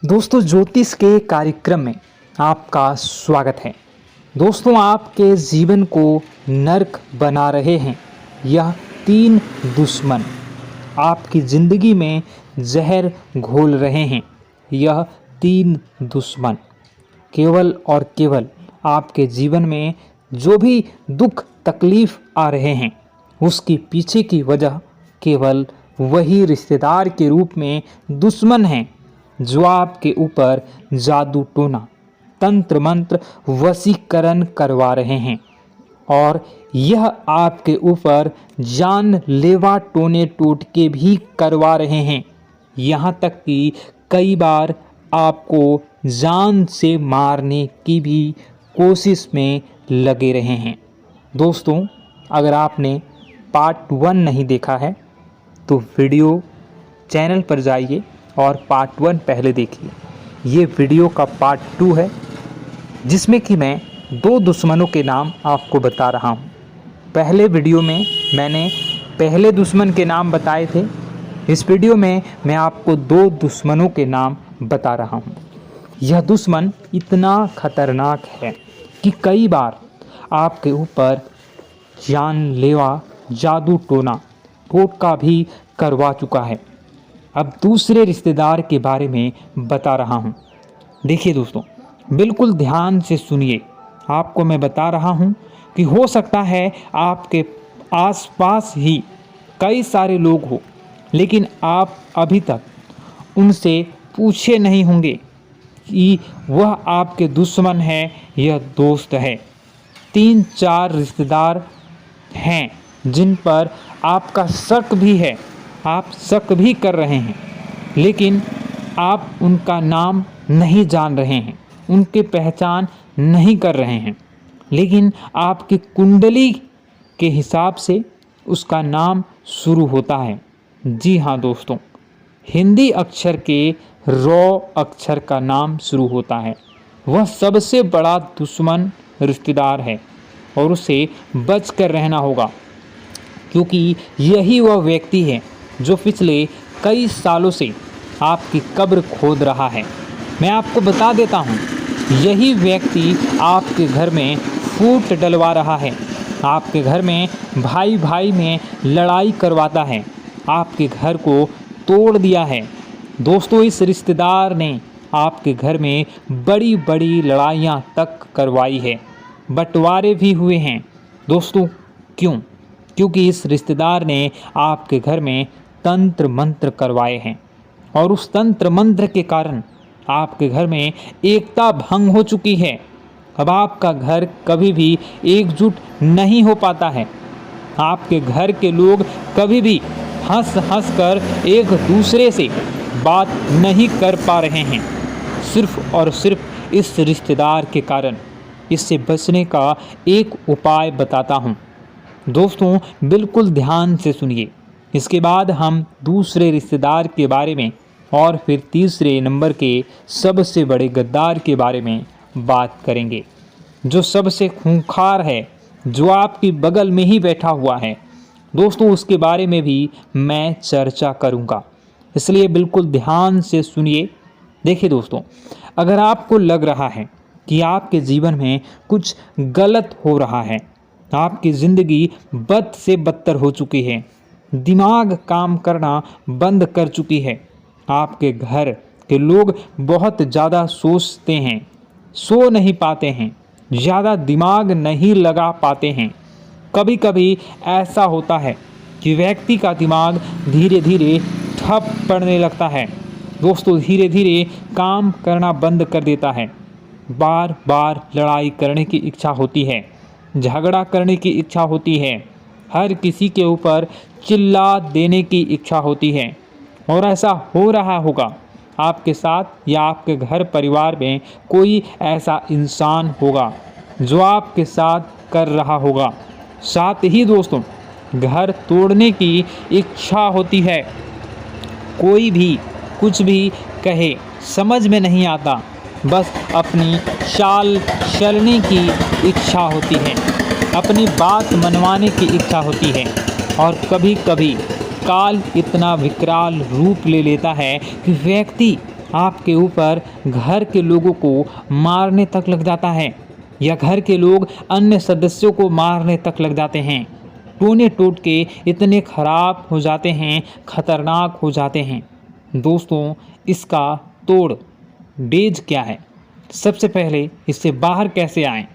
दोस्तों, ज्योतिष के कार्यक्रम में आपका स्वागत है। दोस्तों, आपके जीवन को नर्क बना रहे हैं यह 3 दुश्मन। आपकी ज़िंदगी में जहर घोल रहे हैं यह 3 दुश्मन। केवल और केवल आपके जीवन में जो भी दुख तकलीफ़ आ रहे हैं उसके पीछे की वजह केवल वही रिश्तेदार के रूप में दुश्मन हैं जो आपके ऊपर जादू टोना, तंत्र मंत्र, वशीकरण करवा रहे हैं और यह आपके ऊपर जानलेवा टोने टोटके भी करवा रहे हैं। यहाँ तक कि कई बार आपको जान से मारने की भी कोशिश में लगे रहे हैं। दोस्तों, अगर आपने पार्ट 1 नहीं देखा है तो वीडियो चैनल पर जाइए और पार्ट 1 पहले देखिए। ये वीडियो का पार्ट 2 है जिसमें कि मैं 2 दुश्मनों के नाम आपको बता रहा हूँ। पहले वीडियो में मैंने पहले दुश्मन के नाम बताए थे। इस वीडियो में मैं आपको 2 दुश्मनों के नाम बता रहा हूँ। यह दुश्मन इतना खतरनाक है कि कई बार आपके ऊपर जानलेवा जादू टोना टोटका भी करवा चुका है। अब दूसरे रिश्तेदार के बारे में बता रहा हूँ। देखिए दोस्तों, बिल्कुल ध्यान से सुनिए। आपको मैं बता रहा हूँ कि हो सकता है आपके आसपास ही कई सारे लोग हो, लेकिन आप अभी तक उनसे पूछे नहीं होंगे कि वह आपके दुश्मन है या दोस्त है। 3-4 रिश्तेदार हैं जिन पर आपका शक भी है, आप शक भी कर रहे हैं, लेकिन आप उनका नाम नहीं जान रहे हैं, उनकी पहचान नहीं कर रहे हैं, लेकिन आपकी कुंडली के हिसाब से उसका नाम शुरू होता है। जी हाँ दोस्तों, हिंदी अक्षर के रॉ अक्षर का नाम शुरू होता है। वह सबसे बड़ा दुश्मन रिश्तेदार है और उसे बच कर रहना होगा, क्योंकि यही वह व्यक्ति है जो पिछले कई सालों से आपकी कब्र खोद रहा है। मैं आपको बता देता हूँ, यही व्यक्ति आपके घर में फूट डलवा रहा है, आपके घर में भाई भाई में लड़ाई करवाता है, आपके घर को तोड़ दिया है। दोस्तों, इस रिश्तेदार ने आपके घर में बड़ी बड़ी लड़ाइयाँ तक करवाई है, बंटवारे भी हुए हैं। दोस्तों, क्यों? क्योंकि इस रिश्तेदार ने आपके घर में तंत्र मंत्र करवाए हैं और उस तंत्र मंत्र के कारण आपके घर में एकता भंग हो चुकी है। अब आपका घर कभी भी एकजुट नहीं हो पाता है। आपके घर के लोग कभी भी हंस हंस कर एक दूसरे से बात नहीं कर पा रहे हैं, सिर्फ और सिर्फ इस रिश्तेदार के कारण। इससे बचने का एक उपाय बताता हूँ। दोस्तों, बिल्कुल ध्यान से सुनिए। इसके बाद हम दूसरे रिश्तेदार के बारे में और फिर तीसरे नंबर के सबसे बड़े गद्दार के बारे में बात करेंगे, जो सबसे खूंखार है, जो आपकी बगल में ही बैठा हुआ है। दोस्तों, उसके बारे में भी मैं चर्चा करूंगा, इसलिए बिल्कुल ध्यान से सुनिए। देखिए दोस्तों, अगर आपको लग रहा है कि आपके जीवन में कुछ गलत हो रहा है, आपकी ज़िंदगी बद से बदतर हो चुकी है, दिमाग काम करना बंद कर चुकी है, आपके घर के लोग बहुत ज़्यादा सोचते हैं, सो नहीं पाते हैं, ज़्यादा दिमाग नहीं लगा पाते हैं। कभी कभी ऐसा होता है कि व्यक्ति का दिमाग धीरे धीरे ठप पड़ने लगता है। दोस्तों, धीरे धीरे काम करना बंद कर देता है। बार बार लड़ाई करने की इच्छा होती है, झगड़ा करने की इच्छा होती है, हर किसी के ऊपर चिल्ला देने की इच्छा होती है। और ऐसा हो रहा होगा आपके साथ या आपके घर परिवार में कोई ऐसा इंसान होगा जो आपके साथ कर रहा होगा। साथ ही दोस्तों, घर तोड़ने की इच्छा होती है। कोई भी कुछ भी कहे समझ में नहीं आता, बस अपनी चाल चलने की इच्छा होती है, अपनी बात मनवाने की इच्छा होती है। और कभी कभी काल इतना विकराल रूप ले लेता है कि व्यक्ति आपके ऊपर घर के लोगों को मारने तक लग जाता है, या घर के लोग अन्य सदस्यों को मारने तक लग जाते हैं। टोने टोटके इतने खराब हो जाते हैं, खतरनाक हो जाते हैं। दोस्तों, इसका तोड़ डेज क्या है? सबसे पहले इससे बाहर कैसे आएं?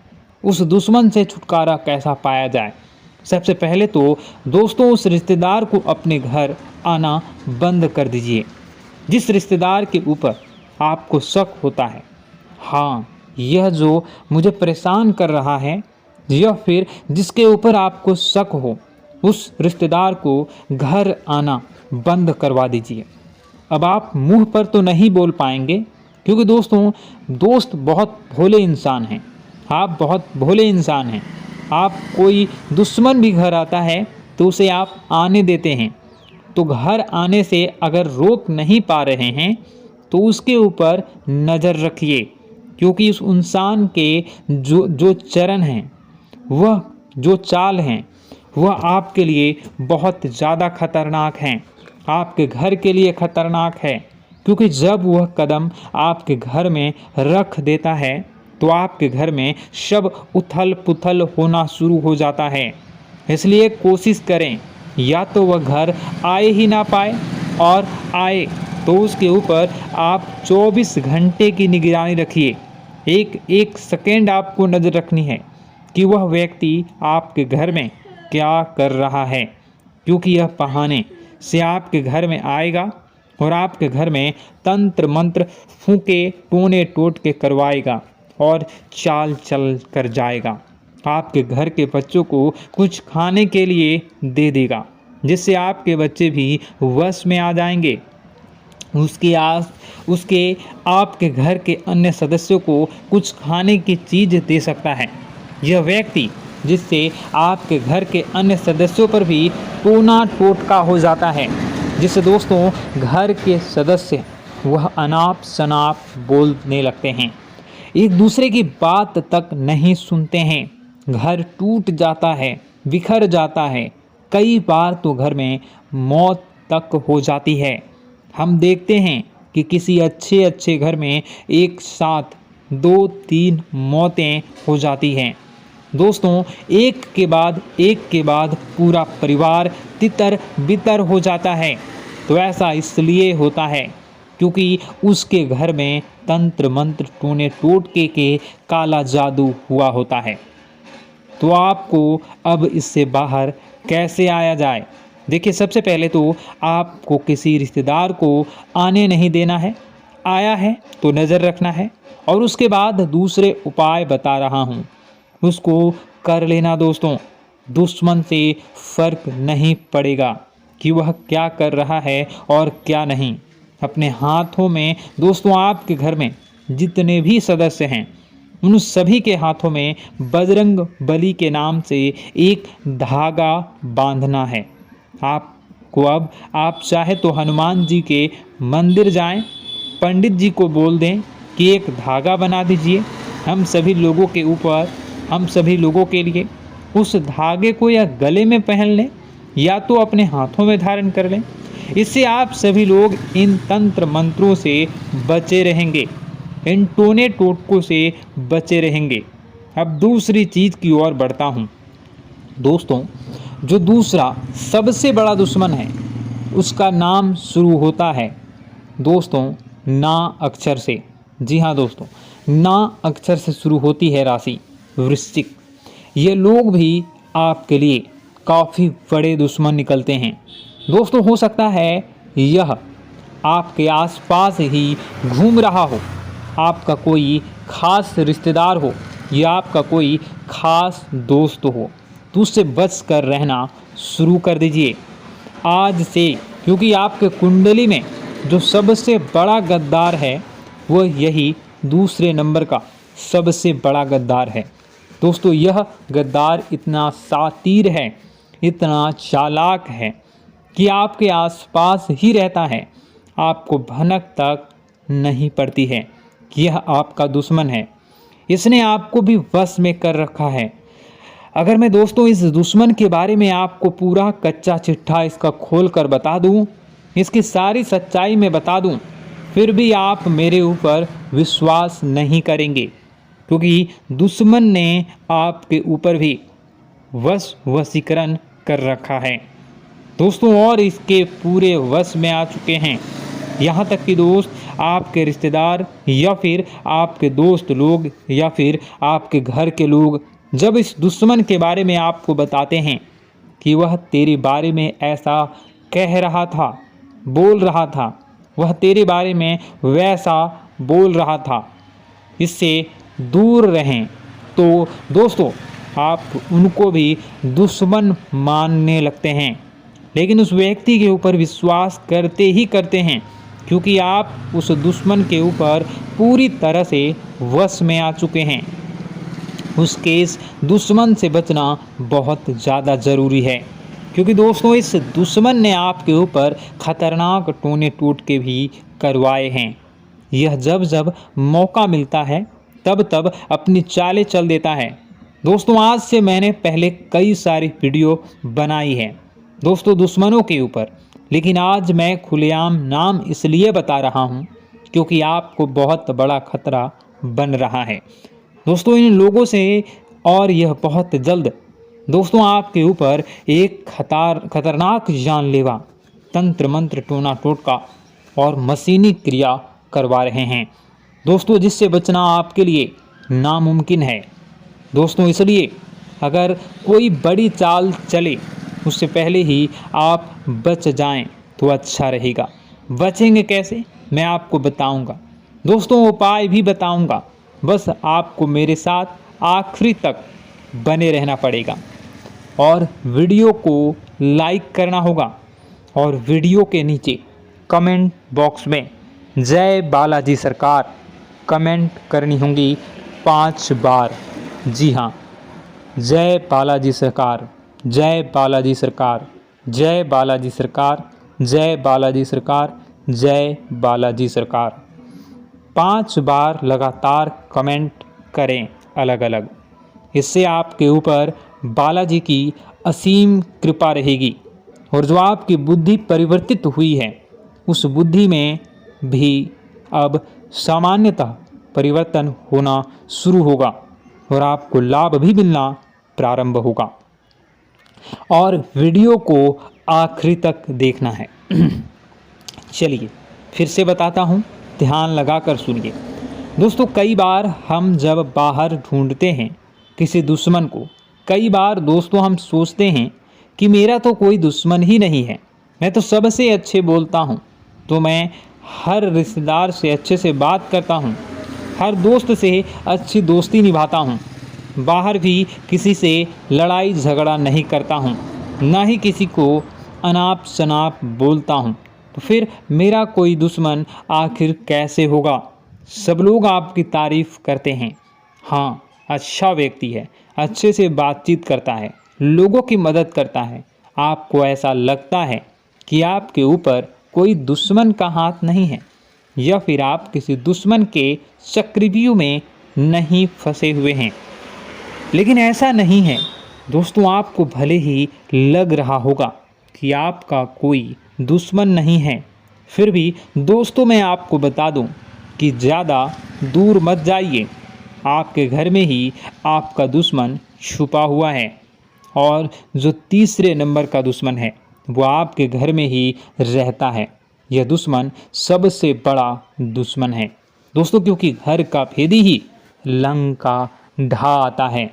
उस दुश्मन से छुटकारा कैसा पाया जाए? सबसे पहले तो दोस्तों, उस रिश्तेदार को अपने घर आना बंद कर दीजिए जिस रिश्तेदार के ऊपर आपको शक होता है। हाँ, यह जो मुझे परेशान कर रहा है, या फिर जिसके ऊपर आपको शक हो, उस रिश्तेदार को घर आना बंद करवा दीजिए। अब आप मुंह पर तो नहीं बोल पाएंगे, क्योंकि दोस्तों, दोस्त बहुत भोले इंसान हैं। आप बहुत भोले इंसान हैं। आप कोई दुश्मन भी घर आता है तो उसे आप आने देते हैं। तो घर आने से अगर रोक नहीं पा रहे हैं तो उसके ऊपर नज़र रखिए, क्योंकि उस इंसान के जो चरण हैं, वह जो चाल हैं, वह आपके लिए बहुत ज़्यादा खतरनाक हैं। आपके घर के लिए खतरनाक है, क्योंकि जब वह कदम आपके घर में रख देता है तो आपके घर में सब उथल पुथल होना शुरू हो जाता है। इसलिए कोशिश करें, या तो वह घर आए ही ना पाए, और आए तो उसके ऊपर आप 24 घंटे की निगरानी रखिए। एक एक सेकेंड आपको नज़र रखनी है कि वह व्यक्ति आपके घर में क्या कर रहा है, क्योंकि यह बहाने से आपके घर में आएगा और आपके घर में तंत्र मंत्र फूके टोने टोटके करवाएगा और चाल चल कर जाएगा। आपके घर के बच्चों को कुछ खाने के लिए दे देगा, जिससे आपके बच्चे भी वश में आ जाएंगे। उसके आपके घर के अन्य सदस्यों को कुछ खाने की चीज़ दे सकता है। यह व्यक्ति जिससे आपके घर के अन्य सदस्यों पर भी टोना टोटका हो जाता है, जिससे दोस्तों घर के सदस्य वह अनाप शनाप बोलने लगते हैं, एक दूसरे की बात तक नहीं सुनते हैं। घर टूट जाता है, बिखर जाता है। कई बार तो घर में मौत तक हो जाती है। हम देखते हैं कि किसी अच्छे घर में एक साथ 2-3 मौतें हो जाती हैं। दोस्तों, एक के बाद पूरा परिवार तितर बितर हो जाता है। तो ऐसा इसलिए होता है क्योंकि उसके घर में तंत्र मंत्र टोने टोटके के काला जादू हुआ होता है। तो आपको अब इससे बाहर कैसे आया जाए? देखिए, सबसे पहले तो आपको किसी रिश्तेदार को आने नहीं देना है। आया है तो नज़र रखना है, और उसके बाद दूसरे उपाय बता रहा हूँ, उसको कर लेना। दोस्तों, दुश्मन से फ़र्क नहीं पड़ेगा कि वह क्या कर रहा है और क्या नहीं। अपने हाथों में दोस्तों, आपके घर में जितने भी सदस्य हैं, उन सभी के हाथों में बजरंग बली के नाम से एक धागा बांधना है। आपको अब आप चाहे तो हनुमान जी के मंदिर जाएं, पंडित जी को बोल दें कि एक धागा बना दीजिए हम सभी लोगों के ऊपर, हम सभी लोगों के लिए। उस धागे को या गले में पहन लें या तो अपने हाथों में धारण कर लें। इससे आप सभी लोग इन तंत्र मंत्रों से बचे रहेंगे, इन टोने टोटकों से बचे रहेंगे। अब दूसरी चीज़ की ओर बढ़ता हूँ। दोस्तों, जो दूसरा सबसे बड़ा दुश्मन है, उसका नाम शुरू होता है दोस्तों ना अक्षर से। जी हाँ दोस्तों, ना अक्षर से शुरू होती है राशि वृश्चिक। ये लोग भी आपके लिए काफ़ी बड़े दुश्मन निकलते हैं। दोस्तों, हो सकता है यह आपके आसपास ही घूम रहा हो, आपका कोई खास रिश्तेदार हो या आपका कोई खास दोस्त हो, तो उससे बच कर रहना शुरू कर दीजिए आज से, क्योंकि आपके कुंडली में जो सबसे बड़ा गद्दार है वह यही दूसरे नंबर का सबसे बड़ा गद्दार है। दोस्तों, यह गद्दार इतना शातिर है, इतना चालाक है कि आपके आसपास ही रहता है, आपको भनक तक नहीं पड़ती है कि यह आपका दुश्मन है। इसने आपको भी वश में कर रखा है। अगर मैं दोस्तों इस दुश्मन के बारे में आपको पूरा कच्चा चिट्ठा इसका खोल कर बता दूं, इसकी सारी सच्चाई में बता दूं, फिर भी आप मेरे ऊपर विश्वास नहीं करेंगे, क्योंकि दुश्मन ने आपके ऊपर भी वशीकरण कर रखा है दोस्तों, और इसके पूरे वश में आ चुके हैं। यहाँ तक कि दोस्त, आपके रिश्तेदार या फिर आपके दोस्त लोग या फिर आपके घर के लोग जब इस दुश्मन के बारे में आपको बताते हैं कि वह तेरे बारे में ऐसा कह रहा था, बोल रहा था, वह तेरे बारे में वैसा बोल रहा था, इससे दूर रहें, तो दोस्तों आप उनको भी दुश्मन मानने लगते हैं, लेकिन उस व्यक्ति के ऊपर विश्वास करते ही करते हैं, क्योंकि आप उस दुश्मन के ऊपर पूरी तरह से वश में आ चुके हैं। उसके इस दुश्मन से बचना बहुत ज़्यादा ज़रूरी है, क्योंकि दोस्तों इस दुश्मन ने आपके ऊपर खतरनाक टोने टोटके भी करवाए हैं। यह जब जब मौका मिलता है तब तब अपनी चालें चल देता है। दोस्तों आज से मैंने पहले कई सारी वीडियो बनाई है दोस्तों दुश्मनों के ऊपर, लेकिन आज मैं खुलेआम नाम इसलिए बता रहा हूं क्योंकि आपको बहुत बड़ा खतरा बन रहा है दोस्तों इन लोगों से, और यह बहुत जल्द दोस्तों आपके ऊपर एक खतरनाक जानलेवा तंत्र मंत्र टोना टोटका और मशीनी क्रिया करवा रहे हैं दोस्तों, जिससे बचना आपके लिए नामुमकिन है दोस्तों। इसलिए अगर कोई बड़ी चाल चले उससे पहले ही आप बच जाएं तो अच्छा रहेगा। बचेंगे कैसे मैं आपको बताऊंगा दोस्तों, उपाय भी बताऊंगा, बस आपको मेरे साथ आखिरी तक बने रहना पड़ेगा और वीडियो को लाइक करना होगा और वीडियो के नीचे कमेंट बॉक्स में जय बालाजी सरकार कमेंट करनी होंगी 5 बार। जी हाँ, जय बालाजी सरकार, जय बालाजी सरकार, जय बालाजी सरकार, जय बालाजी सरकार, जय बालाजी सरकार 5 बार लगातार कमेंट करें अलग अलग। इससे आपके ऊपर बालाजी की असीम कृपा रहेगी और जो आपकी बुद्धि परिवर्तित हुई है उस बुद्धि में भी अब सामान्यतः परिवर्तन होना शुरू होगा और आपको लाभ भी मिलना प्रारंभ होगा। और वीडियो को आखिरी तक देखना है। चलिए फिर से बताता हूँ, ध्यान लगाकर सुनिए दोस्तों। कई बार हम जब बाहर ढूंढते हैं किसी दुश्मन को, कई बार दोस्तों हम सोचते हैं कि मेरा तो कोई दुश्मन ही नहीं है, मैं तो सबसे अच्छे बोलता हूँ, तो मैं हर रिश्तेदार से अच्छे से बात करता हूँ, हर दोस्त से अच्छी दोस्ती निभाता हूँ, बाहर भी किसी से लड़ाई झगड़ा नहीं करता हूँ, ना ही किसी को अनाप शनाप बोलता हूँ, तो फिर मेरा कोई दुश्मन आखिर कैसे होगा। सब लोग आपकी तारीफ करते हैं, हाँ अच्छा व्यक्ति है, अच्छे से बातचीत करता है, लोगों की मदद करता है। आपको ऐसा लगता है कि आपके ऊपर कोई दुश्मन का हाथ नहीं है या फिर आप किसी दुश्मन के चक्रव्यूह में नहीं फंसे हुए हैं, लेकिन ऐसा नहीं है दोस्तों। आपको भले ही लग रहा होगा कि आपका कोई दुश्मन नहीं है, फिर भी दोस्तों मैं आपको बता दूं कि ज़्यादा दूर मत जाइए। आपके घर में ही आपका दुश्मन छुपा हुआ है और जो तीसरे नंबर का दुश्मन है वो आपके घर में ही रहता है। यह दुश्मन सबसे बड़ा दुश्मन है दोस्तों, क्योंकि घर का भेदी ही लंका ढा आता है।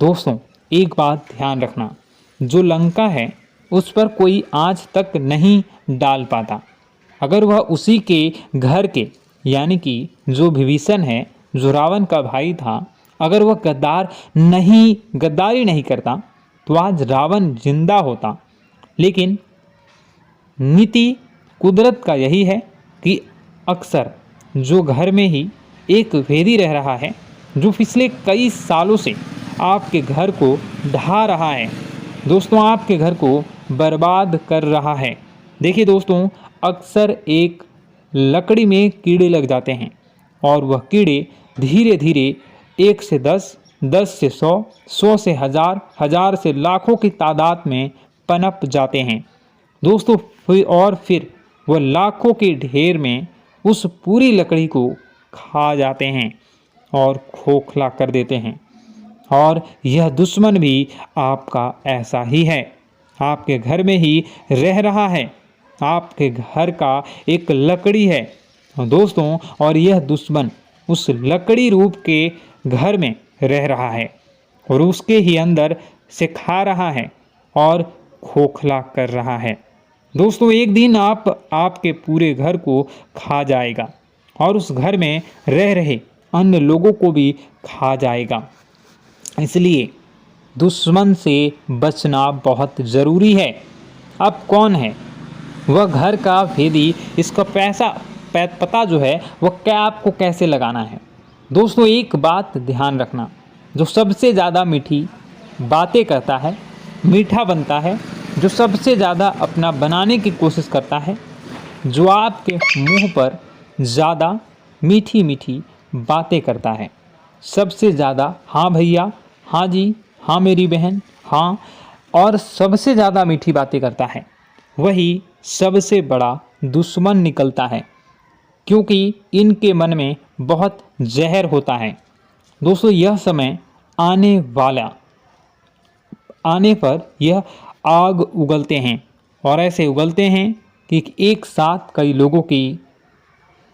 दोस्तों एक बात ध्यान रखना, जो लंका है उस पर कोई आज तक नहीं डाल पाता। अगर वह उसी के घर के यानी कि जो विभीषण है, जो रावण का भाई था, अगर वह गद्दारी नहीं करता तो आज रावण जिंदा होता। लेकिन नीति कुदरत का यही है कि अक्सर जो घर में ही एक भेदी रह रहा है, जो पिछले कई सालों से आपके घर को ढा रहा है दोस्तों, आपके घर को बर्बाद कर रहा है। देखिए दोस्तों, अक्सर एक लकड़ी में कीड़े लग जाते हैं और वह कीड़े धीरे धीरे 1 से 10, 10 से 100, 100 से 1000, 1000 से लाखों की तादाद में पनप जाते हैं दोस्तों। फिर वह लाखों के ढेर में उस पूरी लकड़ी को खा जाते हैं और खोखला कर देते हैं। और यह दुश्मन भी आपका ऐसा ही है, आपके घर में ही रह रहा है, आपके घर का एक लकड़ी है दोस्तों, और यह दुश्मन उस लकड़ी रूप के घर में रह रहा है और उसके ही अंदर से खा रहा है और खोखला कर रहा है। दोस्तों, एक दिन आपके पूरे घर को खा जाएगा और उस घर में रह रहे अन्य लोगों को भी खा जाएगा। इसलिए दुश्मन से बचना बहुत ज़रूरी है। अब कौन है वह घर का भेदी, इसका पता जो है वह क्या आपको कैसे लगाना है। दोस्तों, एक बात ध्यान रखना, जो सबसे ज़्यादा मीठी बातें करता है, मीठा बनता है, जो सबसे ज़्यादा अपना बनाने की कोशिश करता है, जो आपके मुंह पर ज़्यादा मीठी मीठी बातें करता है, सबसे ज़्यादा हाँ भैया, हाँ जी, हाँ मेरी बहन, हाँ, और सबसे ज़्यादा मीठी बातें करता है, वही सबसे बड़ा दुश्मन निकलता है, क्योंकि इनके मन में बहुत जहर होता है। दोस्तों, यह समय आने पर यह आग उगलते हैं और ऐसे उगलते हैं कि एक साथ कई लोगों की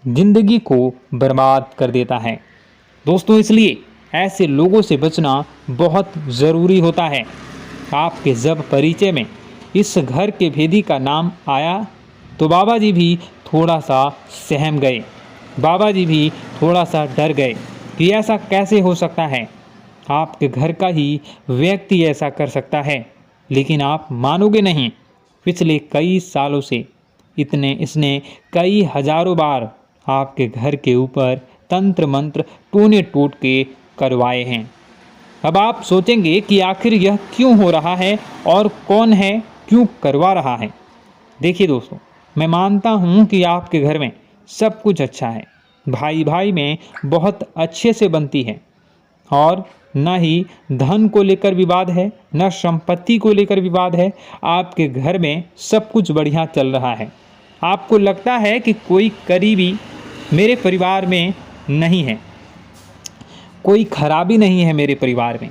जिंदगी को बर्बाद कर देता है। दोस्तों, इसलिए ऐसे लोगों से बचना बहुत ज़रूरी होता है। आपके जब परिचय में इस घर के भेदी का नाम आया तो बाबा जी भी थोड़ा सा सहम गए, बाबा जी भी थोड़ा सा डर गए कि ऐसा कैसे हो सकता है, आपके घर का ही व्यक्ति ऐसा कर सकता है। लेकिन आप मानोगे नहीं, पिछले कई सालों से इसने कई हजारों बार आपके घर के ऊपर तंत्र मंत्र टोने टोट के करवाए हैं। अब आप सोचेंगे कि आखिर यह क्यों हो रहा है और कौन है, क्यों करवा रहा है। देखिए दोस्तों, मैं मानता हूँ कि आपके घर में सब कुछ अच्छा है, भाई भाई में बहुत अच्छे से बनती है और न ही धन को लेकर विवाद है, न संपत्ति को लेकर विवाद है। आपके घर में सब कुछ बढ़िया चल रहा है। आपको लगता है कि कोई करीबी मेरे परिवार में नहीं है, कोई खराबी नहीं है मेरे परिवार में,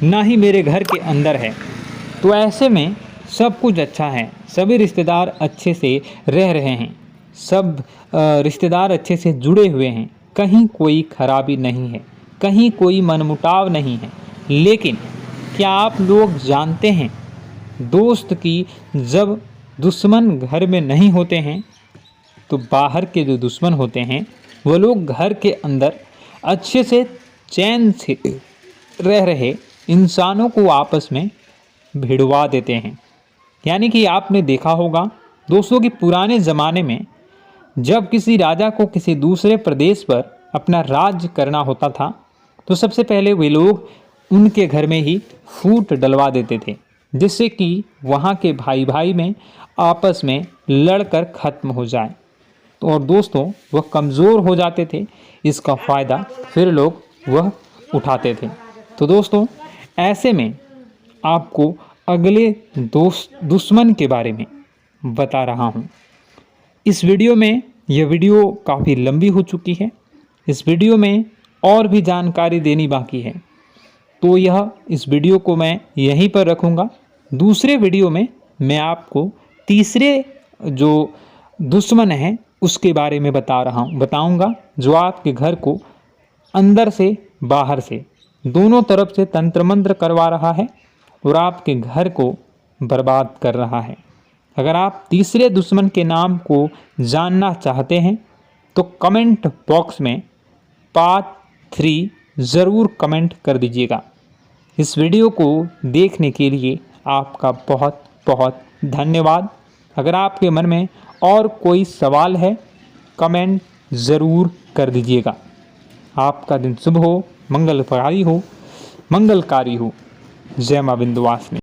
ना ही मेरे घर के अंदर है। तो ऐसे में सब कुछ अच्छा है, सभी रिश्तेदार अच्छे से रह रहे हैं, सब रिश्तेदार अच्छे से जुड़े हुए हैं, कहीं कोई खराबी नहीं है, कहीं कोई मनमुटाव नहीं है। लेकिन क्या आप लोग जानते हैं दोस्त कि जब दुश्मन घर में नहीं होते हैं तो बाहर के जो दुश्मन होते हैं वो लोग घर के अंदर अच्छे से चैन से रह रहे इंसानों को आपस में भिड़वा देते हैं। यानी कि आपने देखा होगा दोस्तों कि पुराने ज़माने में जब किसी राजा को किसी दूसरे प्रदेश पर अपना राज्य करना होता था तो सबसे पहले वे लोग उनके घर में ही फूट डलवा देते थे, जिससे कि वहाँ के भाई भाई में आपस में लड़कर ख़त्म हो जाए। तो और दोस्तों वह कमज़ोर हो जाते थे, इसका फ़ायदा फिर लोग वह उठाते थे। तो दोस्तों ऐसे में आपको अगले दुश्मन के बारे में बता रहा हूँ। इस वीडियो में यह वीडियो काफ़ी लंबी हो चुकी है, इस वीडियो में और भी जानकारी देनी बाकी है, तो इस वीडियो को मैं यहीं पर रखूँगा। दूसरे वीडियो में मैं आपको तीसरे जो दुश्मन है उसके बारे में बताऊँगा, जो आपके घर को अंदर से बाहर से दोनों तरफ से तंत्र मंत्र करवा रहा है और आपके घर को बर्बाद कर रहा है। अगर आप तीसरे दुश्मन के नाम को जानना चाहते हैं तो कमेंट बॉक्स में पार्ट 3 ज़रूर कमेंट कर दीजिएगा। इस वीडियो को देखने के लिए आपका बहुत बहुत धन्यवाद। अगर आपके मन में और कोई सवाल है कमेंट ज़रूर कर दीजिएगा। आपका दिन शुभ हो, मंगलकारी हो। जय मां विंध्यवासिनी।